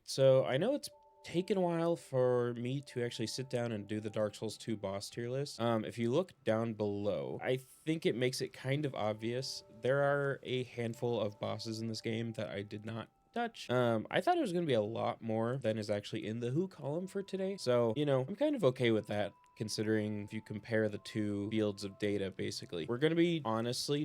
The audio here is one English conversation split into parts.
so I know it's taken a while for me to actually sit down and do the Dark Souls 2 boss tier list. If you look down below, I think it makes it kind of obvious. There are a handful of bosses in this game that I did not touch. I thought it was going to be a lot more than is actually in the who column for today. So, I'm kind of okay with that, considering if you compare the two fields of data. Basically, we're going to honestly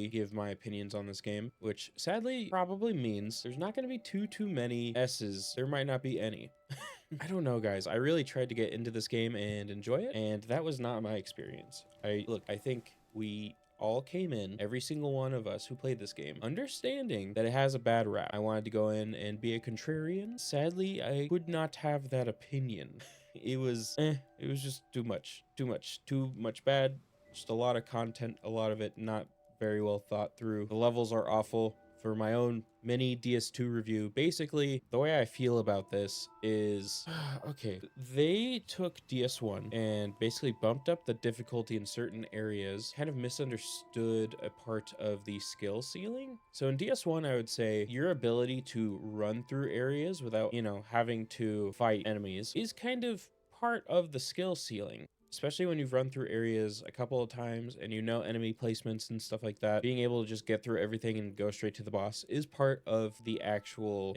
give my opinions on this game, which sadly probably means there's not going to be too many S's. There might not be any. I don't know, guys. I really tried to get into this game and enjoy it, and that was not my experience. I think we all came in, every single one of us who played this game, understanding that it has a bad rap. I wanted to go in and be a contrarian. Sadly, I could not have that opinion. It was just too much bad, just a lot of content, a lot of it not very well thought through. The levels are awful. For my own mini DS2 review, basically the way I feel about this is okay, they took DS1 and basically bumped up the difficulty in certain areas, kind of misunderstood a part of the skill ceiling. So in DS1, I would say your ability to run through areas without, having to fight enemies is kind of part of the skill ceiling, especially when you've run through areas a couple of times and enemy placements and stuff like that. Being able to just get through everything and go straight to the boss is part of the actual,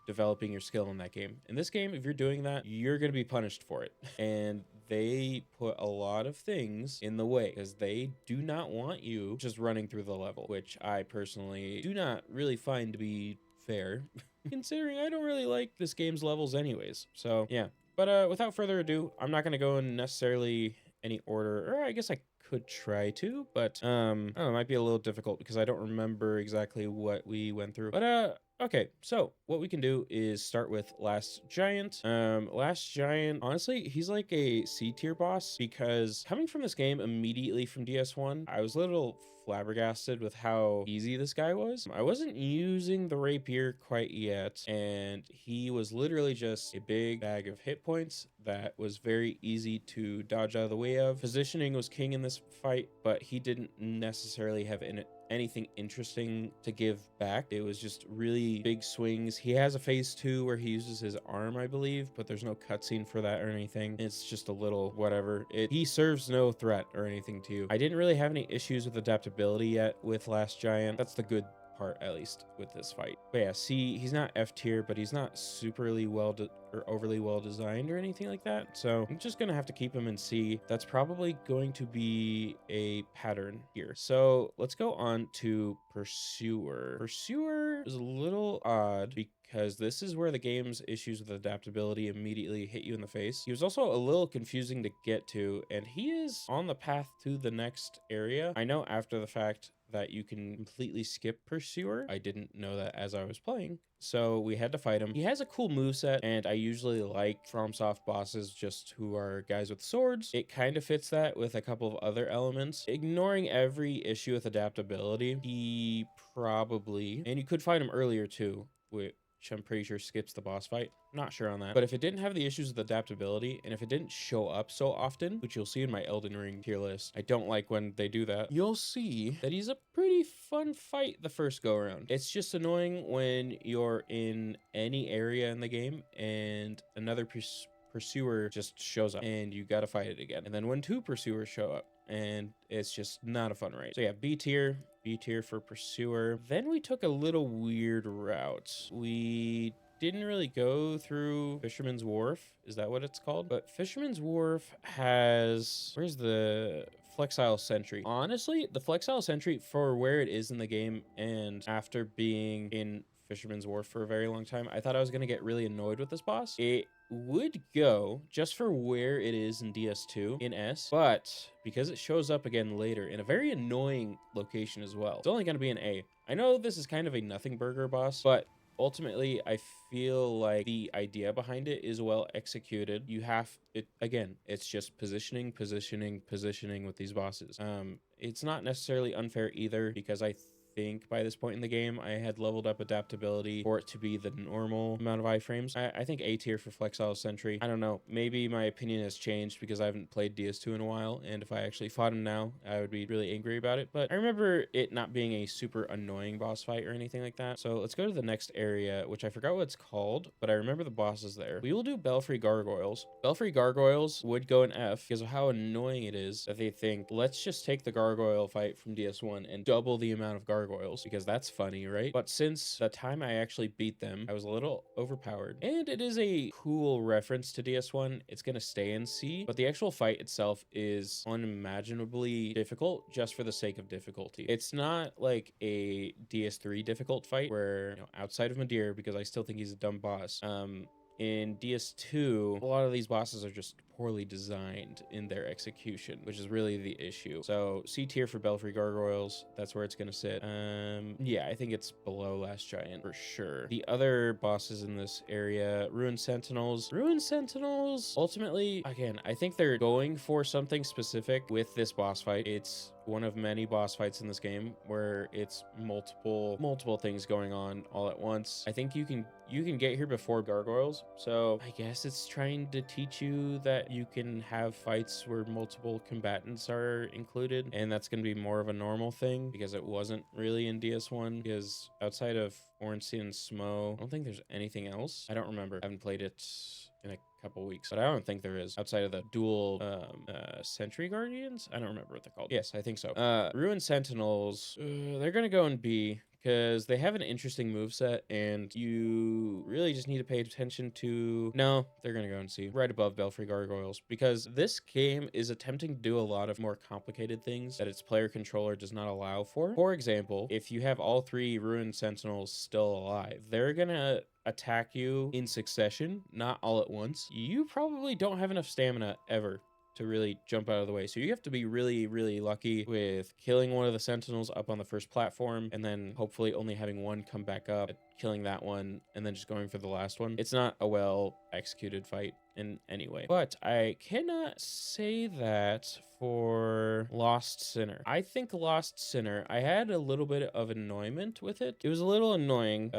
developing your skill in that game. In this game, if you're doing that, you're going to be punished for it. And they put a lot of things in the way because they do not want you just running through the level, which I personally do not really find to be fair, considering I don't really like this game's levels anyways. So yeah. But without further ado, I'm not going to go in necessarily any order, or I guess I could try to, but I don't know, it might be a little difficult because I don't remember exactly what we went through. But okay, so what we can do is start with Last Giant. Last Giant, honestly, he's like a C tier boss because coming from this game immediately from DS1, I was a little flabbergasted with how easy this guy was. I wasn't using the rapier quite yet, and he was literally just a big bag of hit points that was very easy to dodge out of the way of. Positioning was king in this fight, but he didn't necessarily have anything interesting to give back. It was just really big swings. He has a phase 2 where he uses his arm, I believe, but there's no cutscene for that or anything. It's just a little whatever. He serves no threat or anything to you. I didn't really have any issues with adaptability yet with Last Giant. That's the good part, at least, with this fight. But yeah, see, he's not F tier, but he's not superly or overly well designed or anything like that. So I'm just gonna have to keep him in C. That's probably going to be a pattern here. So let's go on to Pursuer. Pursuer is a little odd because this is where the game's issues with adaptability immediately hit you in the face. He was also a little confusing to get to, and he is on the path to the next area. I know after the fact that you can completely skip Pursuer. I didn't know that as I was playing, so we had to fight him. He has a cool moveset, and I usually like Fromsoft bosses just who are guys with swords. It kind of fits that with a couple of other elements. Ignoring every issue with adaptability, he probably, and you could fight him earlier too, which I'm pretty sure skips the boss fight. Not sure on that. But if it didn't have the issues with adaptability, and if it didn't show up so often, which you'll see in my Elden Ring tier list, I don't like when they do that, you'll see that he's a pretty fun fight the first go around. It's just annoying when you're in any area in the game and another pursuer just shows up and you gotta fight it again. And then when two pursuers show up, and it's just not a fun raid. So yeah, B tier for Pursuer. Then we took a little weird route. We didn't really go through Fisherman's Wharf. Is that what it's called? But Fisherman's Wharf has, where's the Flexile Sentry? Honestly, the Flexile Sentry, for where it is in the game and after being in Fisherman's Wharf for a very long time, I thought I was going to get really annoyed with this boss. It would go just for where it is in DS2 in S, but because it shows up again later in a very annoying location as well, it's only going to be an A. I know this is kind of a nothing burger boss, but ultimately I feel like the idea behind it is well executed. You have it again, it's just positioning with these bosses. It's not necessarily unfair either, because I think by this point in the game, I had leveled up adaptability for it to be the normal amount of iframes. I think A tier for Flexile Sentry. I don't know. Maybe my opinion has changed because I haven't played DS2 in a while, and if I actually fought him now, I would be really angry about it. But I remember it not being a super annoying boss fight or anything like that. So let's go to the next area, which I forgot what it's called, but I remember the bosses there. We will do Belfry Gargoyles. Belfry Gargoyles would go in F because of how annoying it is that they think, let's just take the gargoyle fight from DS1 and double the amount of gargoyles because that's funny, right? But since the time I actually beat them, I was a little overpowered, and it is a cool reference to DS1. It's gonna stay in C, but the actual fight itself is unimaginably difficult just for the sake of difficulty. It's not like a DS3 difficult fight where, you know, outside of Madeir, because I still think he's a dumb boss, in DS2, a lot of these bosses are just poorly designed in their execution, which is really the issue. So C tier for Belfry Gargoyles, that's where it's gonna sit. Yeah, I think it's below Last Giant for sure. The other bosses in this area, Ruined Sentinels. Ruined Sentinels, ultimately, again, I think they're going for something specific with this boss fight. It's one of many boss fights in this game where it's multiple things going on all at once. I think you can get here before gargoyles, so I guess it's trying to teach you that you can have fights where multiple combatants are included, and that's going to be more of a normal thing because it wasn't really in DS1, because outside of Ornstein and Smo, I don't think there's anything else. I don't remember. I haven't played it in a couple weeks, but I don't think there is outside of the dual Sentry Guardians. I don't remember what they're called. Yes, I think so. Ruined Sentinels, they're gonna go in B because they have an interesting moveset, and you really just need to pay attention to... No, they're gonna go in C, right above Belfry Gargoyles, because this game is attempting to do a lot of more complicated things that its player controller does not allow for. For example, if you have all 3 Ruined Sentinels still alive, they're gonna attack you in succession, not all at once. You probably don't have enough stamina ever to really jump out of the way. So you have to be really lucky with killing one of the sentinels up on the first platform, and then hopefully only having one come back up, killing that one, and then just going for the last one. It's not a well executed fight in any way. But I cannot say that for Lost Sinner. I think Lost Sinner, I had a little bit of annoyment with it. It was a little annoying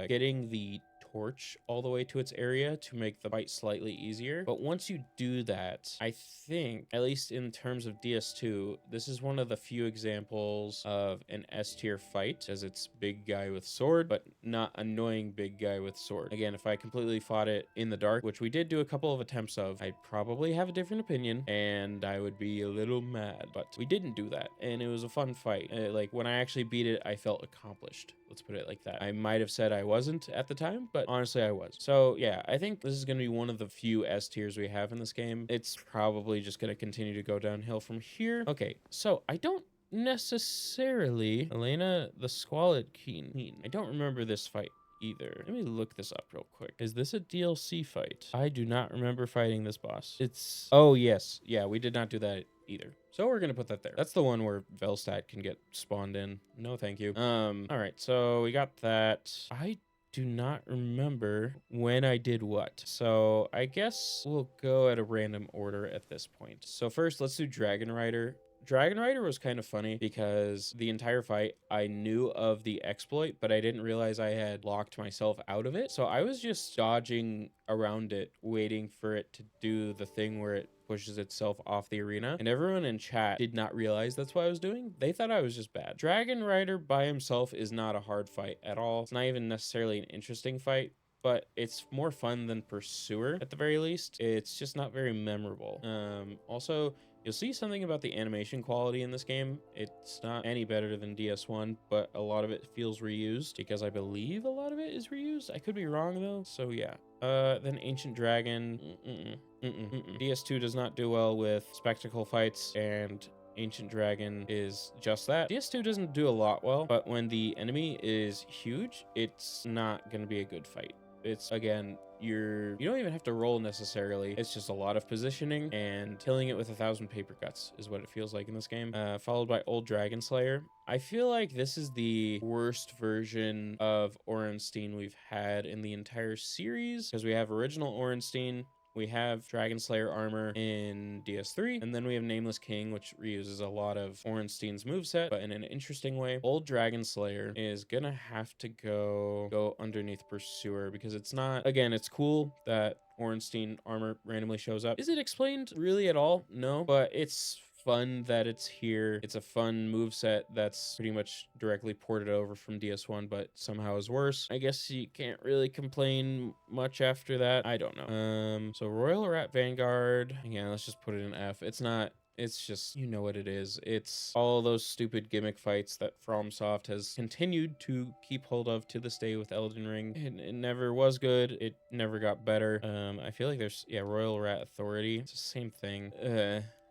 getting the torch all the way to its area to make the fight slightly easier. But once you do that, I think, at least in terms of DS2, this is one of the few examples of an S tier fight, as it's big guy with sword, but not annoying big guy with sword. Again, if I completely fought it in the dark, which we did do a couple of attempts of, I'd probably have a different opinion, and I would be a little mad, but we didn't do that, and it was a fun fight. Like, when I actually beat it, I felt accomplished. Let's put it like that. I might have said I wasn't at the time, but honestly, I was. So yeah, I think this is going to be one of the few S tiers we have in this game. It's probably just going to continue to go downhill from here. Okay, so I don't necessarily... Elena the Squalid Queen. I don't remember this fight either. Let me look this up real quick. Is this a DLC fight? I do not remember fighting this boss. It's... Oh, yes. Yeah, we did not do that either. So we're gonna put that there. That's the one where Velstadt can get spawned in. No, thank you. All right, so we got that. I do not remember when I did what. So I guess we'll go at a random order at this point. So first, let's do Dragon Rider. Dragon Rider was kind of funny because the entire fight I knew of the exploit, but I didn't realize I had locked myself out of it. So I was just dodging around it, waiting for it to do the thing where it pushes itself off the arena, and everyone in chat did not realize that's what I was doing. They thought I was just bad. Dragon Rider by himself is not a hard fight at all. It's not even necessarily an interesting fight, but it's more fun than Pursuer at the very least. It's just not very memorable. Also, you'll see something about the animation quality in this game. It's not any better than DS1, but a lot of it feels reused because I believe a lot of it is reused. I could be wrong though. So yeah. Then Ancient Dragon. DS2 does not do well with spectacle fights, and Ancient Dragon is just that. DS2 doesn't do a lot well, but when the enemy is huge, it's not going to be a good fight. It's, again, you don't even have to roll necessarily. It's just a lot of positioning, and killing it with 1,000 paper cuts is what it feels like in this game. Followed by Old Dragon Slayer. I feel like this is the worst version of Ornstein we've had in the entire series, because we have original Ornstein, We have Dragon Slayer armor in DS3, and then we have Nameless King, which reuses a lot of Ornstein's moveset, but in an interesting way. Old Dragon Slayer is gonna have to go underneath Pursuer, because it's not, again, it's cool that Ornstein armor randomly shows up. Is it explained really at all? No, but it's fun that it's here. It's a fun move set that's pretty much directly ported over from DS1, but somehow is worse. I guess you can't really complain much after that. I don't know. So Royal Rat Vanguard, yeah, let's just put it in F. It's just, you know what it is. It's all those stupid gimmick fights that Fromsoft has continued to keep hold of to this day with Elden Ring. It never was good. It never got better. I feel like there's, yeah, Royal Rat Authority. It's the same thing.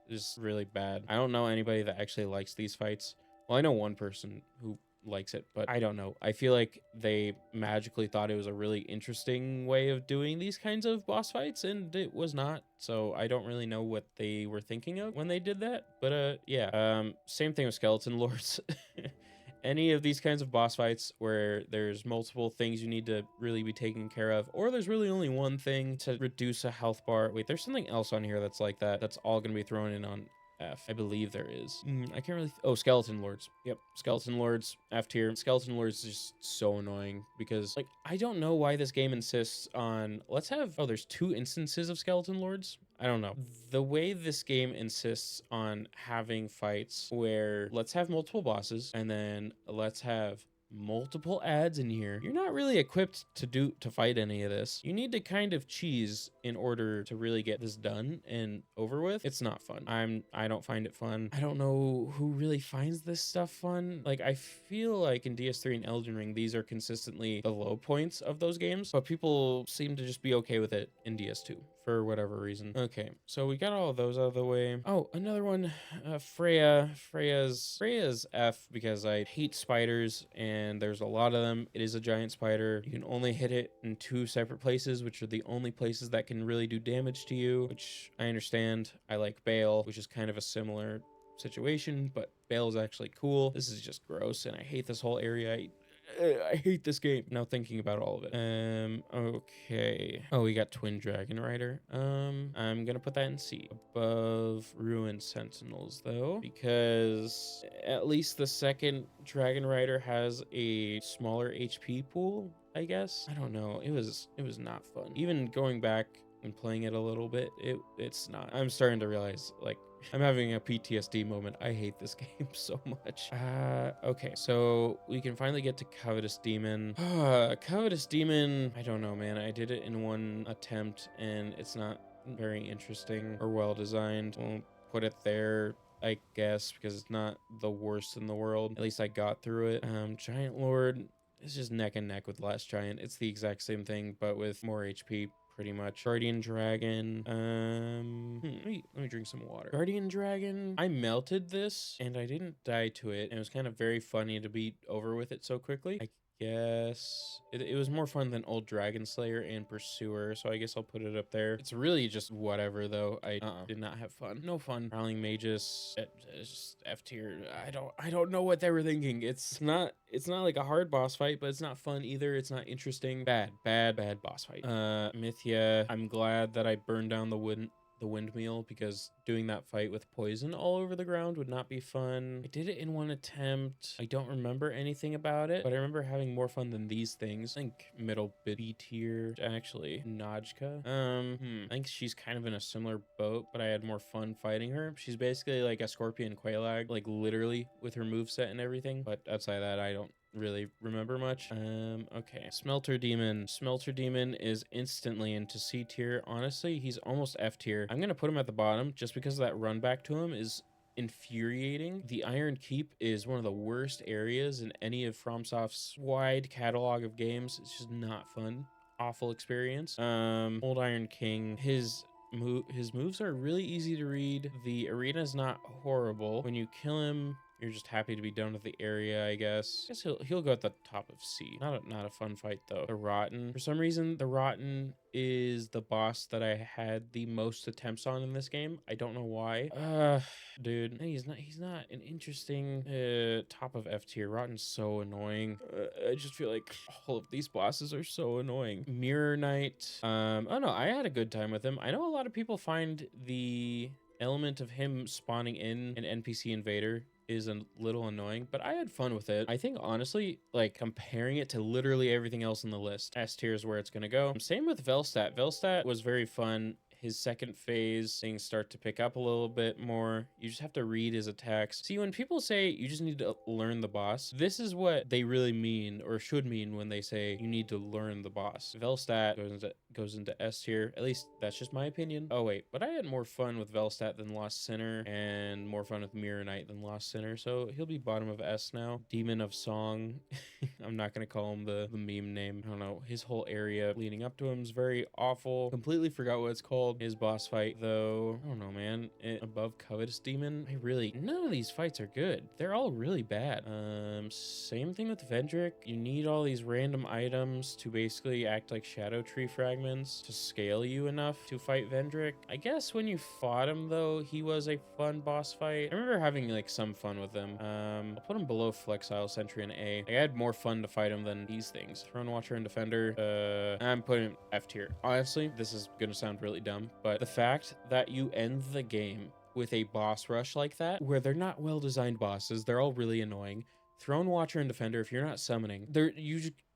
Just really bad. I don't know anybody that actually likes these fights. Well, I know one person who likes it, but I don't know. I feel like they magically thought it was a really interesting way of doing these kinds of boss fights, and it was not. So I don't really know what they were thinking of when they did that. But yeah. Same thing with Skeleton Lords. Any of these kinds of boss fights where there's multiple things you need to really be taken care of, or there's really only one thing to reduce a health bar. Wait, there's something else on here that's like that. That's all gonna be thrown in on F. I believe there is. I can't really. Oh, Skeleton Lords. Yep, Skeleton Lords, F tier. Skeleton Lords is just so annoying because, like, I don't know why this game insists on, let's have, oh, there's 2 instances of Skeleton Lords. I don't know. The way this game insists on having fights where let's have multiple bosses and then let's have multiple ads in here. You're not really equipped to fight any of this. You need to kind of cheese in order to really get this done and over with. It's not fun. I don't find it fun. I don't know who really finds this stuff fun. Like, I feel like in DS3 and Elden Ring, these are consistently the low points of those games, but people seem to just be okay with it in DS2 for whatever reason. Okay, so we got all of those out of the way. Oh, another one, Freya. Freya's F because I hate spiders and there's a lot of them. It is a giant spider. You can only hit it in 2 separate places, which are the only places that can really do damage to you, which I understand. I like Bale, which is kind of a similar situation, but Bale is actually cool. This is just gross and I hate this whole area. I hate this game now thinking about all of it. Okay. Oh, we got Twin Dragon Rider. I'm gonna put that in C. Above Ruined Sentinels though, because at least the second Dragon Rider has a smaller HP pool, I guess. I don't know. It was not fun. Even going back and playing it a little bit, it's not. I'm starting to realize, like, I'm having a PTSD moment. I hate this game so much. Okay, so we can finally get to Covetous Demon. Covetous Demon, I don't know, man. I did it in one attempt and it's not very interesting or well designed. We'll put it there, I guess, because it's not the worst in the world. At least I got through it. Giant Lord is just neck and neck with Last Giant. It's the exact same thing, but with more HP. Pretty much. Guardian Dragon. Let me drink some water. Guardian Dragon. I melted this and I didn't die to it. And it was kind of very funny to be over with it so quickly. I guess it was more fun than Old Dragon Slayer and Pursuer, so I guess I'll put it up there. It's really just whatever though. I did not have fun. No fun. Prowling Magus, it's just F tier. I don't know what they were thinking. It's not like a hard boss fight, but it's not fun either. It's not interesting. Bad boss fight. Mythia. I'm glad that I burned down the windmill because doing that fight with poison all over the ground would not be fun. I did it in one attempt. I don't remember anything about it, but I remember having more fun than these things. I think middle B tier, actually. Najka. I think she's kind of in a similar boat, but I had more fun fighting her. She's basically like a Scorpion Quelaag, like literally with her moveset and everything, but outside of that, I don't really remember much. Okay. Smelter Demon. Smelter Demon is instantly into C tier. Honestly, he's almost F tier. I'm gonna put him at the bottom just because that run back to him is infuriating. The Iron Keep is one of the worst areas in any of FromSoft's wide catalog of games. It's just not fun. Awful experience. Old Iron King. His moves are really easy to read. The arena is not horrible. When you kill him, you're just happy to be done with the area, I guess. I guess he'll go at the top of C. Not a fun fight though. The Rotten. For some reason, the Rotten is the boss that I had the most attempts on in this game. I don't know why. Dude, he's not an interesting top of F tier. Rotten's so annoying. I just feel like all of these bosses are so annoying. Mirror Knight. Oh no, I had a good time with him. I know a lot of people find the element of him spawning in an NPC invader is a little annoying, but I had fun with it. I think honestly, like comparing it to literally everything else on the list, S tier is where it's gonna go. Same with Velstadt. Velstadt was very fun. His second phase, things start to pick up a little bit more. You just have to read his attacks. See, when people say you just need to learn the boss, this is what they really mean or should mean when they say you need to learn the boss. Velstadt goes into S tier. At least that's just my opinion. Oh wait, but I had more fun with Velstadt than Lost Sinner and more fun with Mirror Knight than Lost Sinner, so he'll be bottom of S now. Demon of Song. I'm not gonna call him the meme name. I don't know. His whole area leading up to him is very awful. Completely forgot what it's called. His boss fight, though, I don't know, man. Above Covetous Demon, none of these fights are good. They're all really bad. Same thing with Vendrick. You need all these random items to basically act like Shadow Tree fragments to scale you enough to fight Vendrick. I guess when you fought him, though, he was a fun boss fight. I remember having like some fun with him. I'll put him below Flexile Sentry and A. I had more fun to fight him than these things. Throne Watcher and Defender. I'm putting him F tier. Honestly, this is gonna sound really dumb, but the fact that you end the game with a boss rush like that, where they're not well-designed bosses, they're all really annoying. Throne Watcher and Defender, if you're not summoning,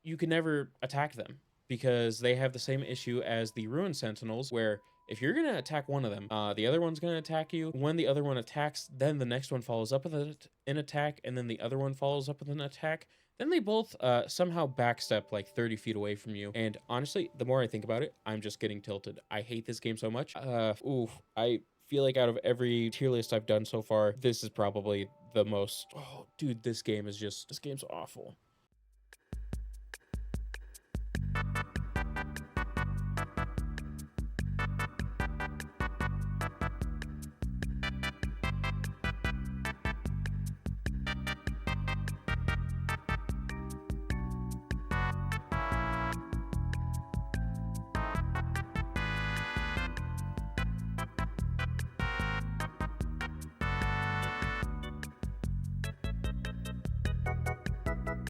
you can never attack them because they have the same issue as the Ruin Sentinels, where if you're gonna attack one of them, the other one's gonna attack you. When the other one attacks, then the next one follows up with an attack, and then the other one follows up with an attack. Then they both somehow backstep like 30 feet away from you. And honestly, the more I think about it, I'm just getting tilted. I hate this game so much. I feel like out of every tier list I've done so far, this is probably the most. Oh, dude, this game's awful.